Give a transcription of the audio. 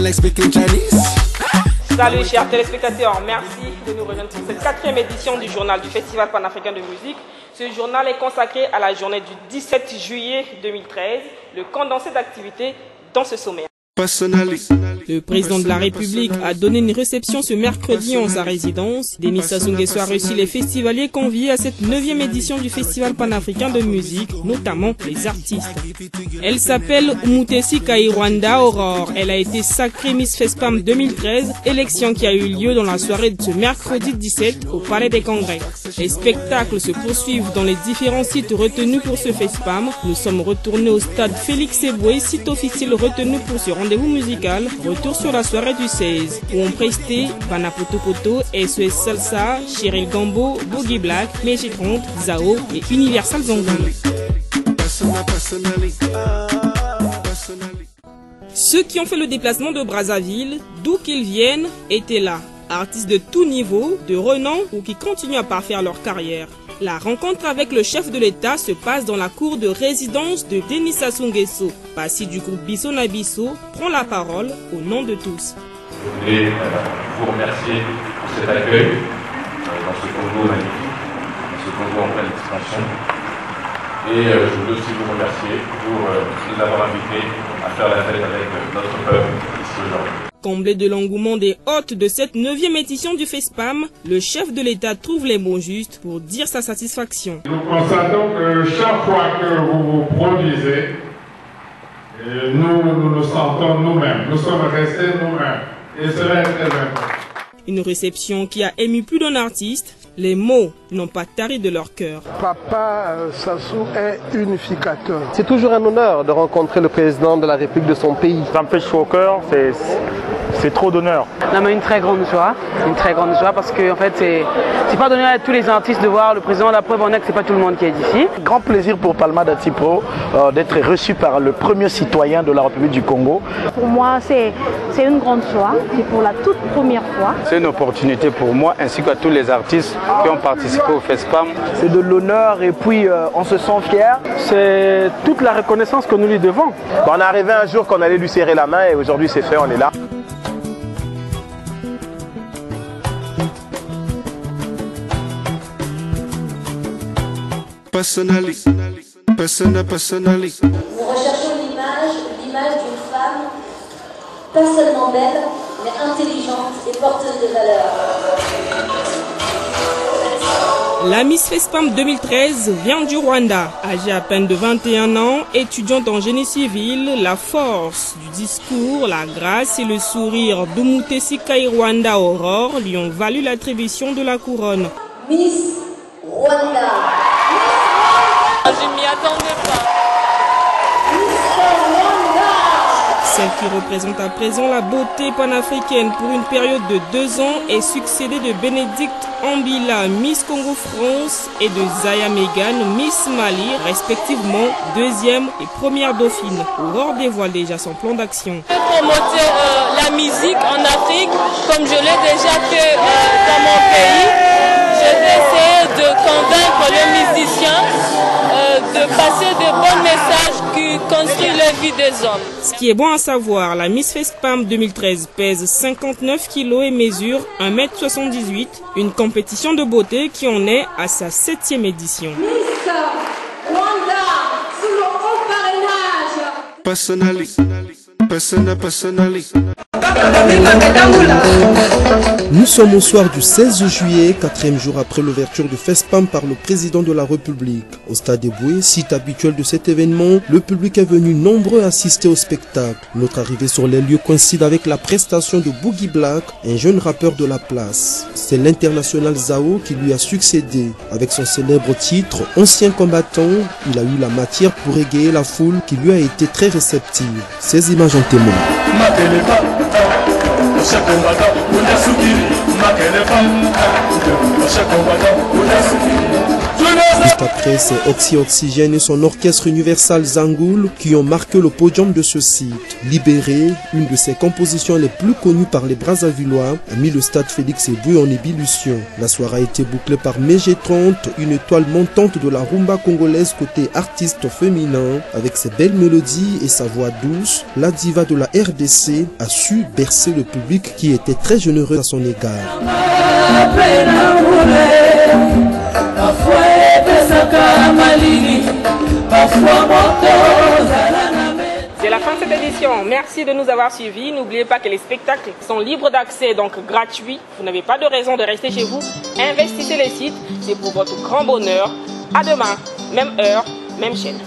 like speaking Chinese. Salut chers téléspectateurs, merci de nous rejoindre pour cette 4e édition du journal du Festival panafricain de musique. Ce journal est consacré à la journée du 17 juillet 2013, le condensé d'activités dans ce sommaire. Le président de la République a donné une réception ce mercredi en sa résidence. Denis Sassou Nguesso a reçu les festivaliers conviés à cette 9e édition du Festival panafricain de musique, notamment les artistes. Elle s'appelle Umutesi Kaiwanda Aurore. Elle a été sacrée Miss Fespam 2013, élection qui a eu lieu dans la soirée de ce mercredi 17 au Palais des Congrès. Les spectacles se poursuivent dans les différents sites retenus pour ce Fespam. Nous sommes retournés au stade Félix Eboué, site officiel retenu pour ce rendez-vous musical. Retour sur la soirée du 16 où on prestait Bana Poto Poto, SOS Salsa, Cheryl Gambo, Boogie Black, Meji 30, Zao et Universal Zongan. Ceux qui ont fait le déplacement de Brazzaville, d'où qu'ils viennent, étaient là. Artistes de tout niveau, de renom ou qui continuent à parfaire leur carrière. La rencontre avec le chef de l'État se passe dans la cour de résidence de Denis Sassou Nguesso. Passi du groupe Bisso na Bisso prend la parole au nom de tous. Je voulais vous remercier pour cet accueil dans ce Congo magnifique, dans ce Congo en pleine expansion. Et je voulais aussi vous remercier pour nous avoir invités à faire la fête avec notre peuple ici aujourd'hui. Comblé de l'engouement des hôtes de cette 9e édition du FESPAM, le chef de l'État trouve les mots justes pour dire sa satisfaction. Nous constatons que chaque fois que vous vous produisez, nous nous sentons nous-mêmes, nous sommes restés nous-mêmes. Et cela est très important. Une réception qui a ému plus d'un artiste. Les mots n'ont pas tari de leur cœur. Papa Sassou est unificateur. C'est toujours un honneur de rencontrer le président de la République de son pays. Ça me fait chaud au cœur, c'est trop d'honneur. Non, mais une très grande joie parce que en fait c'est pas donné à tous les artistes de voir le président. La preuve en est que c'est pas tout le monde qui est ici. Grand plaisir pour Palma Datipo d'être reçu par le premier citoyen de la République du Congo. Pour moi c'est une grande joie, c'est pour la toute première fois. C'est une opportunité pour moi ainsi qu'à tous les artistes qui ont participé au FESPAM. C'est de l'honneur et puis on se sent fier. C'est toute la reconnaissance que nous lui devons. On est arrivé un jour qu'on allait lui serrer la main et aujourd'hui c'est fait, on est là. Personally. Nous recherchons l'image d'une femme, pas seulement belle, mais intelligente et porteuse de valeurs. La Miss Fespam 2013 vient du Rwanda. Âgée à peine de 21 ans, étudiante en génie civil, la force du discours, la grâce et le sourire d'Umutesi Kaiwanda Aurore lui ont valu l'attribution de la couronne. Miss Rwanda. Je ne m'y attendais pas. Celle qui représente à présent la beauté panafricaine pour une période de 2 ans est succédée de Bénédicte Ambila, Miss Congo France, et de Zaya Megan, Miss Mali, respectivement 2e et 1re dauphine. Aurore dévoile déjà son plan d'action. Promoter la musique en Afrique, comme je l'ai déjà fait dans mon pays. Je vais essayer de convaincre les musiciens de passer de bons messages qui construisent la vie des hommes. Ce qui est bon à savoir, la Miss Fespam 2013 pèse 59 kg et mesure 1,78 m, une compétition de beauté qui en est à sa 7e édition. Miss Rwanda, sous le haut parrainage. Personally. Nous sommes au soir du 16 juillet, 4e jour après l'ouverture du FESPAM par le président de la République. Au stade Eboué, site habituel de cet événement, le public est venu nombreux assister au spectacle. Notre arrivée sur les lieux coïncide avec la prestation de Boogie Black, un jeune rappeur de la place. C'est l'international Zao qui lui a succédé. Avec son célèbre titre « Ancien combattant », il a eu la matière pour égayer la foule qui lui a été très réceptive. Ces images en témoignent. Juste après, c'est Oxy Oxygène et son orchestre Universal Zangoul qui ont marqué le podium de ce site. Libéré, une de ses compositions les plus connues par les Brazzavillois, a mis le stade Félix Éboué en ébullition. La soirée a été bouclée par Mégé 30, une étoile montante de la rumba congolaise côté artiste féminin. Avec ses belles mélodies et sa voix douce, la diva de la RDC a su bercer le public qui était très généreux à son égard. C'est la fin de cette édition. Merci de nous avoir suivis. N'oubliez pas que les spectacles sont libres d'accès, donc gratuits. Vous n'avez pas de raison de rester chez vous. Investissez les sites, c'est pour votre grand bonheur. À demain, même heure, même chaîne.